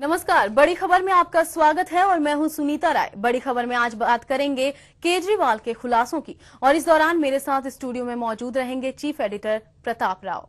नमस्कार, बड़ी खबर में आपका स्वागत है और मैं हूं सुनीता राय। बड़ी खबर में आज बात करेंगे केजरीवाल के खुलासों की और इस दौरान मेरे साथ स्टूडियो में मौजूद रहेंगे चीफ एडिटर प्रताप राव।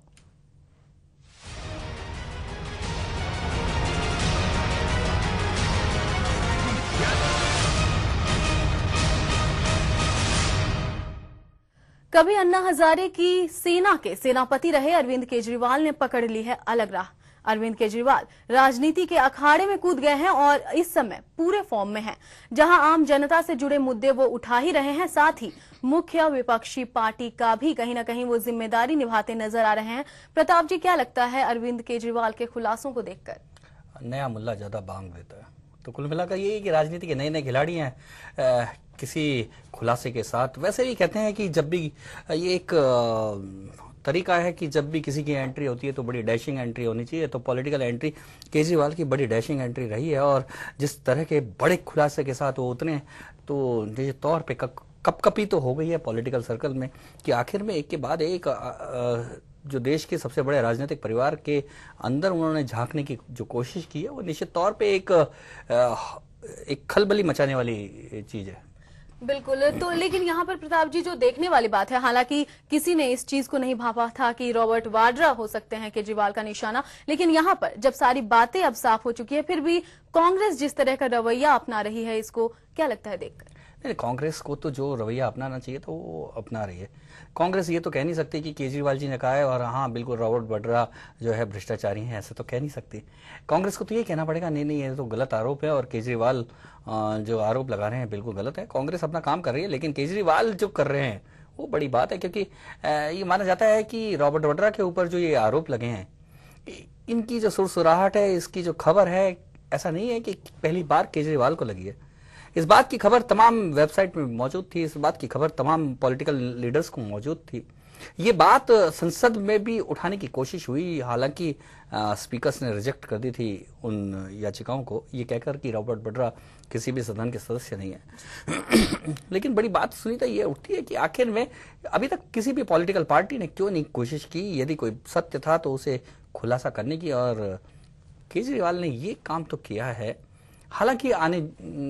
कभी अन्ना हजारे की सेना के सेनापति रहे अरविंद केजरीवाल ने पकड़ ली है अलग राह। अरविंद केजरीवाल राजनीति के अखाड़े में कूद गए हैं और इस समय पूरे फॉर्म में हैं। जहां आम जनता से जुड़े मुद्दे वो उठा ही रहे हैं, साथ ही मुख्य विपक्षी पार्टी का भी कहीं न कहीं वो जिम्मेदारी निभाते नजर आ रहे हैं। प्रताप जी, क्या लगता है अरविंद केजरीवाल के खुलासों को देखकर? नया मुल्ला ज्यादा बांग देता है, तो कुल मिलाकर ये है कि राजनीति के नए नए खिलाड़ी हैं किसी खुलासे के साथ। वैसे भी कहते हैं कि जब भी ये एक तरीका है कि जब भी किसी की एंट्री होती है तो बड़ी डैशिंग एंट्री होनी चाहिए, तो पॉलिटिकल एंट्री केजरीवाल की बड़ी डैशिंग एंट्री रही है। और जिस तरह के बड़े खुलासे के साथ वो उतरे तो निश्चित तौर पे कपकपी तो हो गई है पॉलिटिकल सर्कल में कि आखिर में एक के बाद एक जो देश के सबसे बड़े राजनीतिक परिवार के अंदर उन्होंने झांकने की जो कोशिश की है वो निश्चित तौर पे एक खलबली मचाने वाली चीज है। बिल्कुल। तो लेकिन यहाँ पर प्रताप जी, जो देखने वाली बात है, हालांकि किसी ने इस चीज को नहीं भापा था कि रॉबर्ट वाड्रा हो सकते हैं केजरीवाल का निशाना, लेकिन यहाँ पर जब सारी बातें अब साफ हो चुकी है, फिर भी कांग्रेस जिस तरह का रवैया अपना रही है, इसको क्या लगता है देखकर? नहीं, कांग्रेस को तो जो रवैया अपनाना चाहिए तो वो अपना रही है। कांग्रेस ये तो कह नहीं सकती कि केजरीवाल जी ने कहा है और हाँ बिल्कुल रॉबर्ट वाड्रा जो है भ्रष्टाचारी हैं, ऐसे तो कह नहीं सकती। कांग्रेस को तो ये कहना पड़ेगा नहीं नहीं, ये तो गलत आरोप है और केजरीवाल जो आरोप लगा रहे हैं बिल्कुल गलत है। कांग्रेस अपना काम कर रही है, लेकिन केजरीवाल जो कर रहे हैं वो बड़ी बात है, क्योंकि ये माना जाता है कि रॉबर्ट वाड्रा के ऊपर जो ये आरोप लगे हैं, इनकी जो सुरसुराहट है, इसकी जो खबर है, ऐसा नहीं है कि पहली बार केजरीवाल को लगी है। इस बात की खबर तमाम वेबसाइट में मौजूद थी, इस बात की खबर तमाम पॉलिटिकल लीडर्स को मौजूद थी। ये बात संसद में भी उठाने की कोशिश हुई, हालांकि स्पीकर्स ने रिजेक्ट कर दी थी उन याचिकाओं को, ये कहकर कि रॉबर्ट वाड्रा किसी भी सदन के सदस्य नहीं है। लेकिन बड़ी बात सुनीता ये उठती है कि आखिर में अभी तक किसी भी पॉलिटिकल पार्टी ने क्यों नहीं कोशिश की, यदि कोई सत्य था तो उसे खुलासा करने की, और केजरीवाल ने ये काम तो किया है। हालांकि आने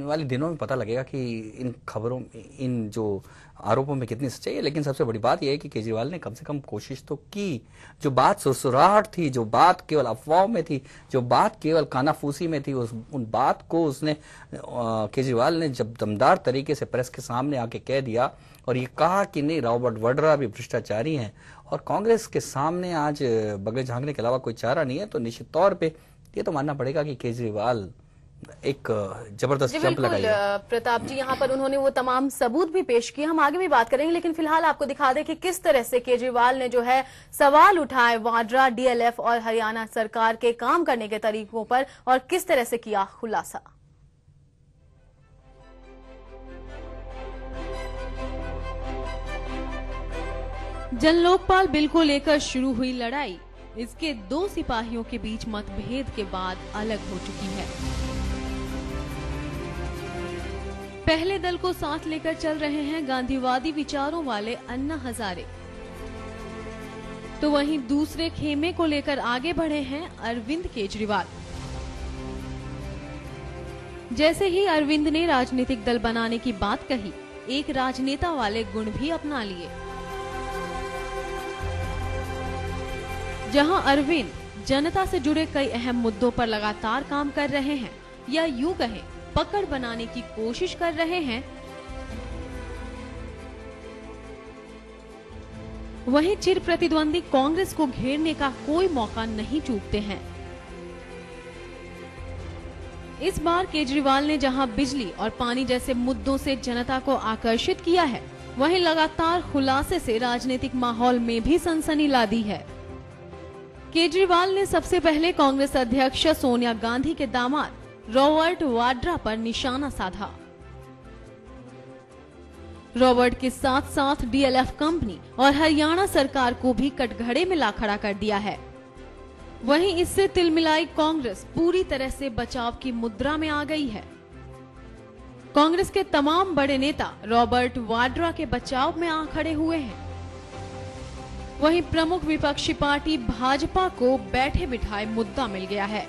वाले दिनों में पता लगेगा कि इन खबरों, इन जो आरोपों में कितनी सच्चाई है, लेकिन सबसे बड़ी बात यह है कि केजरीवाल ने कम से कम कोशिश तो की। जो बात सुरसुराहट थी, जो बात केवल अफवाहों में थी, जो बात केवल कानाफूसी में थी, उन बात को उसने केजरीवाल ने जब दमदार तरीके से प्रेस के सामने आके कह दिया और ये कहा कि नहीं रॉबर्ट वाड्रा भी भ्रष्टाचारी हैं और कांग्रेस के सामने आज बगल झांकने के अलावा कोई चारा नहीं है, तो निश्चित तौर पर यह तो मानना पड़ेगा कि केजरीवाल एक जबरदस्त जंप लगाया। प्रताप जी, यहाँ पर उन्होंने वो तमाम सबूत भी पेश किए, हम आगे भी बात करेंगे, लेकिन फिलहाल आपको दिखा दें कि किस तरह से केजरीवाल ने जो है सवाल उठाए वाड्रा, डीएलएफ और हरियाणा सरकार के काम करने के तरीकों पर और किस तरह से किया खुलासा। जन लोकपाल बिल को लेकर शुरू हुई लड़ाई इसके दो सिपाहियों के बीच मतभेद के बाद अलग हो चुकी है। पहले दल को साथ लेकर चल रहे हैं गांधीवादी विचारों वाले अन्ना हजारे, तो वहीं दूसरे खेमे को लेकर आगे बढ़े हैं अरविंद केजरीवाल। जैसे ही अरविंद ने राजनीतिक दल बनाने की बात कही, एक राजनेता वाले गुण भी अपना लिए। जहां अरविंद जनता से जुड़े कई अहम मुद्दों पर लगातार काम कर रहे हैं, या यूं कहें पकड़ बनाने की कोशिश कर रहे हैं, वहीं चिर प्रतिद्वंदी कांग्रेस को घेरने का कोई मौका नहीं चूकते हैं। इस बार केजरीवाल ने जहां बिजली और पानी जैसे मुद्दों से जनता को आकर्षित किया है, वहीं लगातार खुलासे से राजनीतिक माहौल में भी सनसनी ला दी है। केजरीवाल ने सबसे पहले कांग्रेस अध्यक्ष सोनिया गांधी के दामाद रॉबर्ट वाड्रा पर निशाना साधा। रॉबर्ट के साथ साथ डीएलएफ कंपनी और हरियाणा सरकार को भी कटघरे में ला खड़ा कर दिया है। वहीं इससे तिलमिलाई कांग्रेस पूरी तरह से बचाव की मुद्रा में आ गई है। कांग्रेस के तमाम बड़े नेता रॉबर्ट वाड्रा के बचाव में आ खड़े हुए हैं। वहीं प्रमुख विपक्षी पार्टी भाजपा को बैठे बिठाए मुद्दा मिल गया है।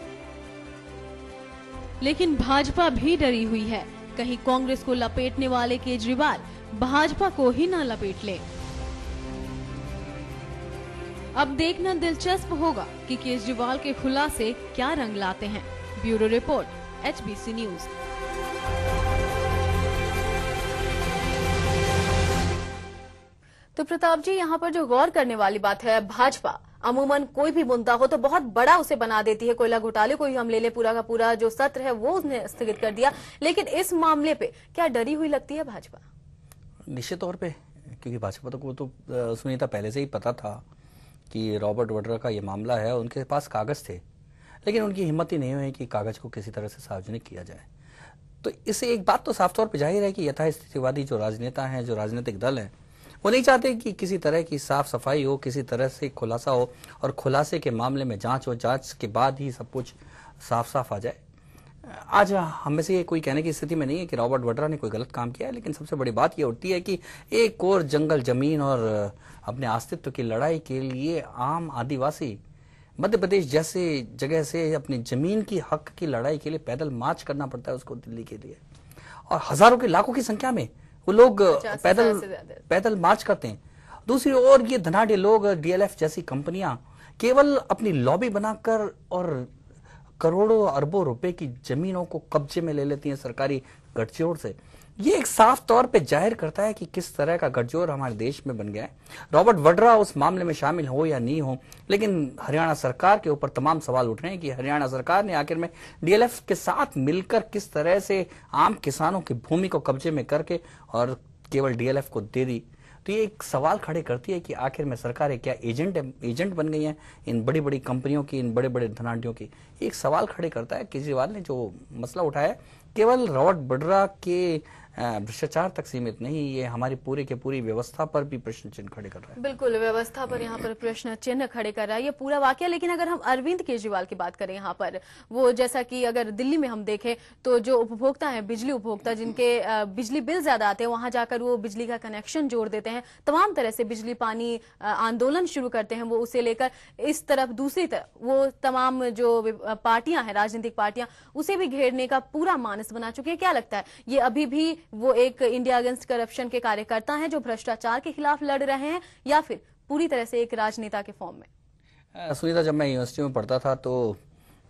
लेकिन भाजपा भी डरी हुई है, कहीं कांग्रेस को लपेटने वाले केजरीवाल भाजपा को ही न लपेट ले। अब देखना दिलचस्प होगा कि केजरीवाल के खुलासे क्या रंग लाते हैं। Bureau report, HBC news. तो प्रताप जी, यहाँ पर जो गौर करने वाली बात है, भाजपा अमूमन कोई भी मुद्दा हो तो बहुत बड़ा उसे बना देती है। कोयला घोटाले को ही हम ले ले, पूरा का पूरा जो सत्र है वो उसने स्थगित कर दिया, लेकिन इस मामले पे क्या डरी हुई लगती है भाजपा? निश्चित तौर पे, क्योंकि भाजपा को तो सुनीता पहले से ही पता था कि रॉबर्ट वड्रा का ये मामला है। उनके पास कागज थे, लेकिन उनकी हिम्मत ही नहीं हुई कि कागज को किसी तरह से सार्वजनिक किया जाए। तो इससे एक बात तो साफ तौर पर जाहिर है कि यथास्थितिवादी जो राजनेता हैं, जो राजनीतिक दल है, वो नहीं चाहते कि किसी तरह की साफ सफाई हो, किसी तरह से खुलासा हो, और खुलासे के मामले में जांच हो, जांच के बाद ही सब कुछ साफ साफ आ जाए। आज हम में से ये कोई कहने की स्थिति में नहीं है कि रॉबर्ट वड्रा ने कोई गलत काम किया है, लेकिन सबसे बड़ी बात ये उठती है कि एक और जंगल जमीन और अपने अस्तित्व की लड़ाई के लिए आम आदिवासी मध्य प्रदेश जैसे जगह से अपनी जमीन की हक की लड़ाई के लिए पैदल मार्च करना पड़ता है उसको दिल्ली के लिए, और हजारों की लाखों की संख्या में वो लोग पैदल मार्च करते हैं। दूसरी ओर ये धनाढ़ लोग, DLF जैसी कंपनियां केवल अपनी लॉबी बनाकर और करोड़ों अरबों रुपए की जमीनों को कब्जे में ले लेती हैं सरकारी गठजोड़ से। ये एक साफ तौर पे जाहिर करता है कि किस तरह का गठजोड़ हमारे देश में बन गया है। रॉबर्ट वड्रा उस मामले में शामिल हो या नहीं हो, लेकिन हरियाणा सरकार के ऊपर तमाम सवाल उठ रहे हैं कि हरियाणा सरकार ने आखिर में DLF के साथ मिलकर किस तरह से आम किसानों की भूमि को कब्जे में करके और केवल DLF को दे दी। तो ये एक सवाल खड़े करती है कि आखिर में सरकारें क्या एजेंट बन गई हैं इन बड़ी बड़ी कंपनियों की, इन बड़े बड़े धनाढ़ियों की। एक सवाल खड़े करता है। केजरीवाल ने जो मसला उठाया केवल रॉबर्ट वड्रा के भ्रष्टाचार तक सीमित नहीं, ये हमारी पूरी के पूरी व्यवस्था पर भी प्रश्न चिन्ह खड़े कर रहा है। बिल्कुल, व्यवस्था पर यहाँ पर प्रश्न चिन्ह खड़े कर रहा है ये पूरा वाकया। लेकिन अगर हम अरविंद केजरीवाल की बात करें यहाँ पर, वो जैसा कि अगर दिल्ली में हम देखें तो जो उपभोक्ता हैं, बिजली उपभोक्ता जिनके बिजली बिल ज्यादा आते हैं, वहां जाकर वो बिजली का कनेक्शन जोड़ देते हैं, तमाम तरह से बिजली पानी आंदोलन शुरू करते हैं वो उसे लेकर। इस तरफ दूसरी तरफ वो तमाम जो पार्टियां हैं, राजनीतिक पार्टियां, उसे भी घेरने का पूरा मानस बना चुके हैं। क्या लगता है, ये अभी भी वो एक इंडिया अगेंस्ट करप्शन के कार्यकर्ता हैं जो भ्रष्टाचार के खिलाफ लड़ रहे हैं, या फिर पूरी तरह से एक राजनेता के फॉर्म में? सुनीता, जब मैं यूनिवर्सिटी में पढ़ता था तो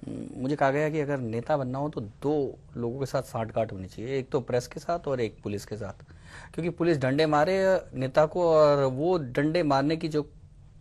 मुझे कहा गया कि अगर नेता बनना हो तो दो लोगों के साथ साठगांठ होनी चाहिए, एक तो प्रेस के साथ और एक पुलिस के साथ। क्योंकि पुलिस डंडे मारे नेता को और वो डंडे मारने की जो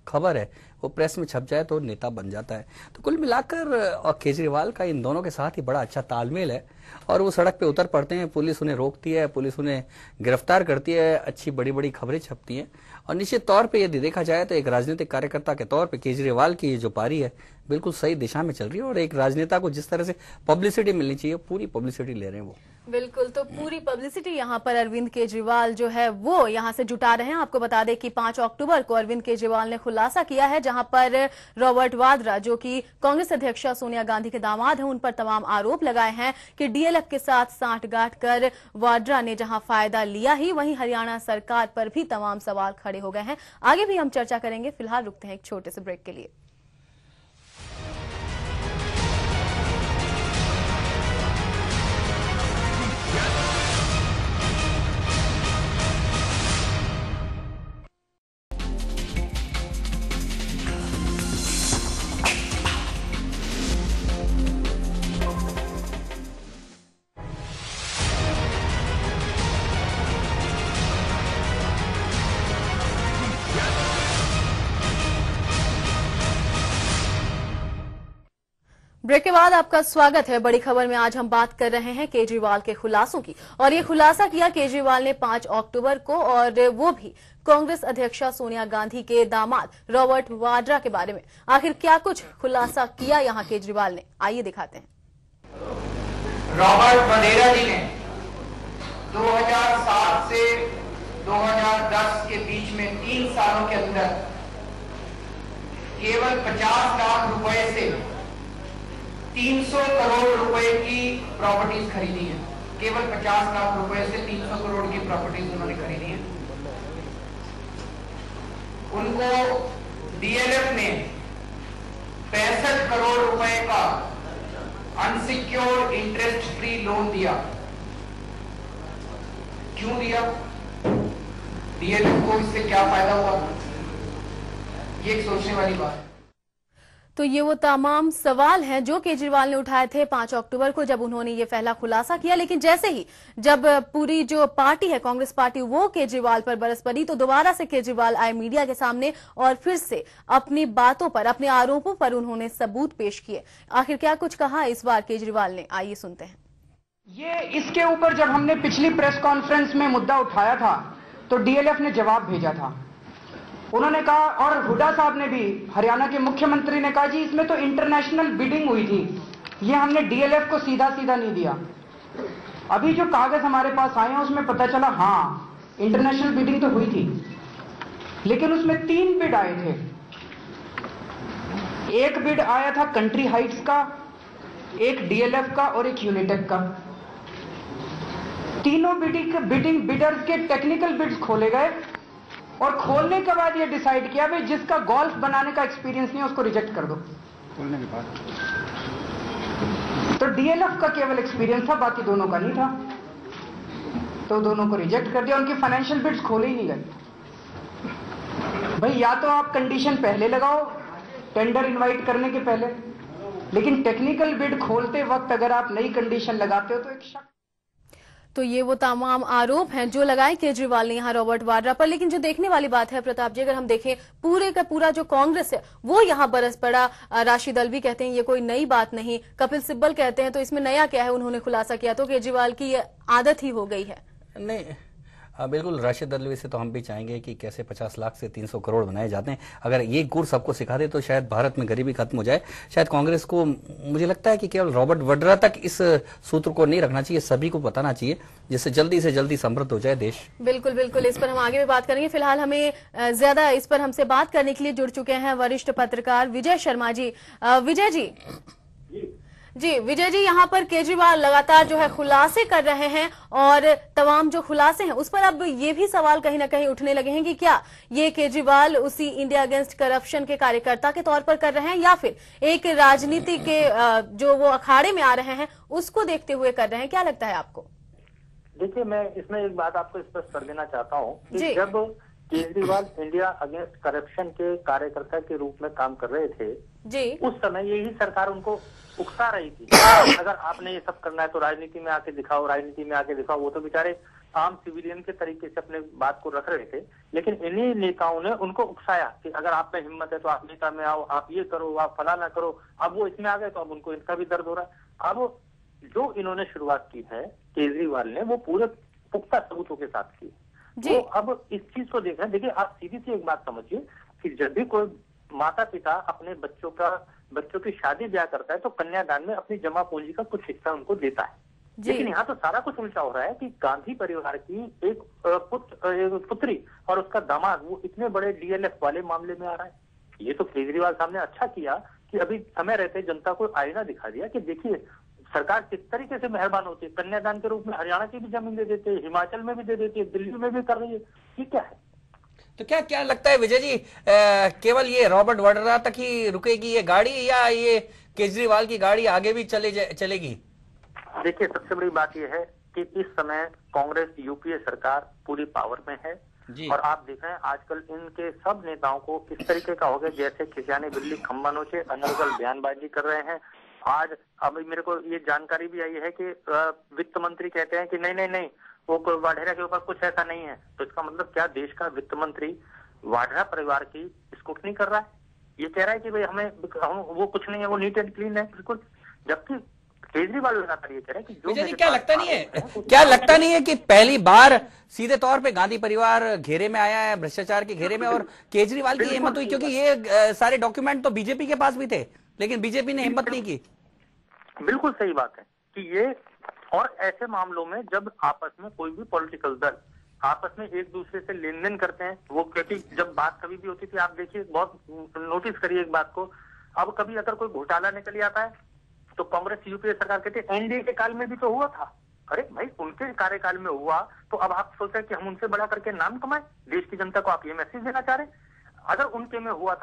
खबर है वो प्रेस में छप जाए तो नेता बन जाता है। तो कुल मिलाकर और केजरीवाल का इन दोनों के साथ ही बड़ा अच्छा तालमेल है और वो सड़क पे उतर पड़ते हैं, पुलिस उन्हें रोकती है, पुलिस उन्हें गिरफ्तार करती है, अच्छी बड़ी बड़ी खबरें छपती हैं। और निश्चित तौर पे यदि देखा जाए तो एक राजनीतिक कार्यकर्ता के तौर पे केजरीवाल की जो पारी है बिल्कुल सही दिशा में चल रही है और एक राजनेता को जिस तरह से पब्लिसिटी मिलनी चाहिए पूरी पब्लिसिटी ले रहे हैं वो। बिल्कुल, तो पूरी पब्लिसिटी यहाँ पर अरविंद केजरीवाल जो है वो यहाँ से जुटा रहे हैं। आपको बता दें कि 5 अक्टूबर को अरविंद केजरीवाल ने खुलासा किया है, जहां पर रॉबर्ट वाड्रा जो कि कांग्रेस अध्यक्षा सोनिया गांधी के दामाद हैं, उन पर तमाम आरोप लगाए हैं कि DLF के साथ साठगांठ कर वाड्रा ने जहां फायदा लिया ही, वहीं हरियाणा सरकार पर भी तमाम सवाल खड़े हो गए हैं। आगे भी हम चर्चा करेंगे, फिलहाल रुकते हैं एक छोटे से ब्रेक के लिए। ब्रेक के बाद आपका स्वागत है। बड़ी खबर में आज हम बात कर रहे हैं केजरीवाल के खुलासों की, और ये खुलासा किया केजरीवाल ने 5 अक्टूबर को, और वो भी कांग्रेस अध्यक्षा सोनिया गांधी के दामाद रॉबर्ट वाड्रा के बारे में। आखिर क्या कुछ खुलासा किया यहाँ केजरीवाल ने, आइए दिखाते हैं। रॉबर्ट वड्रा जी ने 2007 से 2010 के बीच में 3 सालों के अंदर केवल 50 लाख रुपए से 300 करोड़ रुपए की प्रॉपर्टीज खरीदी है। केवल 50 लाख रुपए से 300 करोड़ की प्रॉपर्टीज उन्होंने खरीदी है। उनको DLF ने 65 करोड़ रुपए का अनसिक्योर्ड इंटरेस्ट फ्री लोन दिया। क्यों दिया? डीएलएफ को इससे क्या फायदा हुआ? ये एक सोचने वाली बात है। तो ये वो तमाम सवाल हैं जो केजरीवाल ने उठाए थे 5 अक्टूबर को, जब उन्होंने ये पहला खुलासा किया। लेकिन जैसे ही जब पूरी जो पार्टी है, कांग्रेस पार्टी, वो केजरीवाल पर बरस पड़ी, तो दोबारा से केजरीवाल आए मीडिया के सामने और फिर से अपनी बातों पर, अपने आरोपों पर उन्होंने सबूत पेश किए। आखिर क्या कुछ कहा इस बार केजरीवाल ने, आइए सुनते हैं। ये इसके ऊपर जब हमने पिछली प्रेस कॉन्फ्रेंस में मुद्दा उठाया था तो डीएलएफ ने जवाब भेजा था। उन्होंने कहा, और हुड्डा साहब ने भी, हरियाणा के मुख्यमंत्री ने कहा जी इसमें तो इंटरनेशनल बिडिंग हुई थी, ये हमने डीएलएफ को सीधा सीधा नहीं दिया। अभी जो कागज हमारे पास आए हैं उसमें पता चला हाँ इंटरनेशनल बिडिंग तो हुई थी, लेकिन उसमें 3 बिड आए थे। एक बिड आया था कंट्री हाइट्स का, एक डीएलएफ का और एक यूनिटेक का। तीनों बिडिंग बिडर्स के टेक्निकल बिड्स खोले गए और खोलने के बाद ये डिसाइड किया भाई जिसका गोल्फ बनाने का एक्सपीरियंस नहीं है उसको रिजेक्ट कर दो। खोलने के बाद तो डीएलएफ का केवल एक्सपीरियंस था, बाकी दोनों का नहीं था, तो दोनों को रिजेक्ट कर दिया। उनकी फाइनेंशियल बिड्स खोले ही नहीं गए। भाई या तो आप कंडीशन पहले लगाओ टेंडर इनवाइट करने के पहले, लेकिन टेक्निकल बिड खोलते वक्त अगर आप नई कंडीशन लगाते हो तो एक शक। तो ये वो तमाम आरोप हैं जो लगाए केजरीवाल ने यहाँ रॉबर्ट वाड्रा पर। लेकिन जो देखने वाली बात है प्रताप जी, अगर हम देखें पूरे का पूरा जो कांग्रेस है वो यहाँ बरस पड़ा। राशिद अल्वी कहते हैं ये कोई नई बात नहीं, कपिल सिब्बल कहते हैं तो इसमें नया क्या है, उन्होंने खुलासा किया। तो केजरीवाल की ये आदत ही हो गई है। नहीं, बिल्कुल राशिद अल्वी से तो हम भी चाहेंगे कि कैसे 50 लाख से 300 करोड़ बनाए जाते हैं। अगर ये गुर सबको सिखा दे तो शायद भारत में गरीबी खत्म हो जाए। शायद कांग्रेस को, मुझे लगता है कि केवल रॉबर्ट वड्रा तक इस सूत्र को नहीं रखना चाहिए, सभी को बताना चाहिए, जिससे जल्दी से जल्दी समृद्ध हो जाए देश। बिल्कुल बिल्कुल, इस पर हम आगे भी बात करेंगे। फिलहाल हमें ज्यादा इस पर हमसे बात करने के लिए जुड़ चुके हैं वरिष्ठ पत्रकार विजय शर्मा जी। विजय जी, यहाँ पर केजरीवाल लगातार जो है खुलासे कर रहे हैं और तमाम जो खुलासे हैं उस पर अब ये भी सवाल कहीं ना कहीं उठने लगे हैं कि क्या ये केजरीवाल उसी इंडिया अगेंस्ट करप्शन के कार्यकर्ता के तौर पर कर रहे हैं या फिर एक राजनीति के जो वो अखाड़े में आ रहे हैं उसको देखते हुए कर रहे हैं, क्या लगता है आपको? देखिए, मैं इसमें एक बात आपको स्पष्ट कर देना चाहता हूँ कि जब केजरीवाल इंडिया अगेंस्ट करप्शन के कार्यकर्ता के रूप में काम कर रहे थे जी, उस समय यही सरकार उनको उकसा रही थी अगर आपने ये सब करना है तो राजनीति में आके दिखाओ, राजनीति में आके दिखाओ। वो तो बेचारे आम सिविलियन के तरीके से अपने बात को रख रहे थे, लेकिन इन्हीं नेताओं ने उनको उकसाया कि अगर आप में हिम्मत है तो आप नेता में आओ, आप ये करो, आप फलाना करो। अब वो इसमें आ गए तो अब उनको इनका भी दर्द हो रहा है। अब जो इन्होंने शुरुआत की है केजरीवाल ने, वो पूरे पुख्ता सबूतों के साथ की। तो अब इस चीज को देख रहे हैं। देखिए, आप सीधी सी एक बात समझिए कि जब भी कोई माता पिता अपने बच्चों की शादी ब्याह करता है तो कन्यादान में अपनी जमा पूंजी का कुछ हिस्सा उनको देता है। लेकिन यहाँ तो सारा कुछ उल्टा हो रहा है कि गांधी परिवार की एक पुत्री और उसका दामाद वो इतने बड़े डीएलएफ वाले मामले में आ रहा है। ये तो केजरीवाल साहब ने अच्छा किया कि अभी समय रहते जनता को आईना दिखा दिया कि देखिए सरकार किस तरीके से मेहरबान होती है। कन्यादान के रूप में हरियाणा की भी जमीन दे देते हैं, हिमाचल में भी दे देती है, दिल्ली में भी कर रही है। ये क्या है? तो क्या लगता है विजय जी, केवल ये रॉबर्ट वड्रा तक ही रुकेगी ये गाड़ी या ये केजरीवाल की गाड़ी आगे भी चलेगी? देखिए, सबसे बड़ी बात यह है कि इस समय कांग्रेस यूपीए सरकार पूरी पावर में है और आप देख रहे हैं आजकल इनके सब नेताओं को इस तरीके का हो गया जैसे खिसियानी बिल्ली खम्बा नोचे, अनर्गल बयानबाजी कर रहे हैं। आज अभी मेरे को ये जानकारी भी आई है कि वित्त मंत्री कहते हैं कि नहीं वो वाड्रा के ऊपर कुछ ऐसा नहीं है। तो इसका मतलब क्या देश का वित्त मंत्री वाड्रा परिवार की स्क्रूटनी कर रहा है? ये कह रहा है कि भाई वो कुछ नहीं है, वो नीट एंड क्लीन है बिल्कुल, जबकि केजरीवाल लगातार ये कह रहे हैं कि जो क्या लगता नहीं है कि पहली बार सीधे तौर पे गांधी परिवार घेरे में आया है, भ्रष्टाचार के घेरे में, और केजरीवाल की हिम्मत हुई क्योंकि ये सारे डॉक्यूमेंट तो बीजेपी के पास भी थे लेकिन बीजेपी ने हिम्मत नहीं की। बिल्कुल सही बात है कि ये, और ऐसे मामलों में जब आपस में कोई भी पॉलिटिकल दल आपस में एक दूसरे से लेन देन करते हैं, वो क्योंकि जब बात कभी भी होती थी, आप देखिए बहुत नोटिस करिए एक बात को, अब कभी अगर कोई घोटाला निकल आता है तो कांग्रेस यूपीए सरकार कहती है एनडीए के काल में भी तो हुआ था। अरे भाई, उनके कार्यकाल में हुआ तो अब आप सोचते हैं कि हम उनसे बड़ा करके नाम कमाएं? देश की जनता को आप ये मैसेज देना चाह रहे हैं? अगर उनके में हुआ था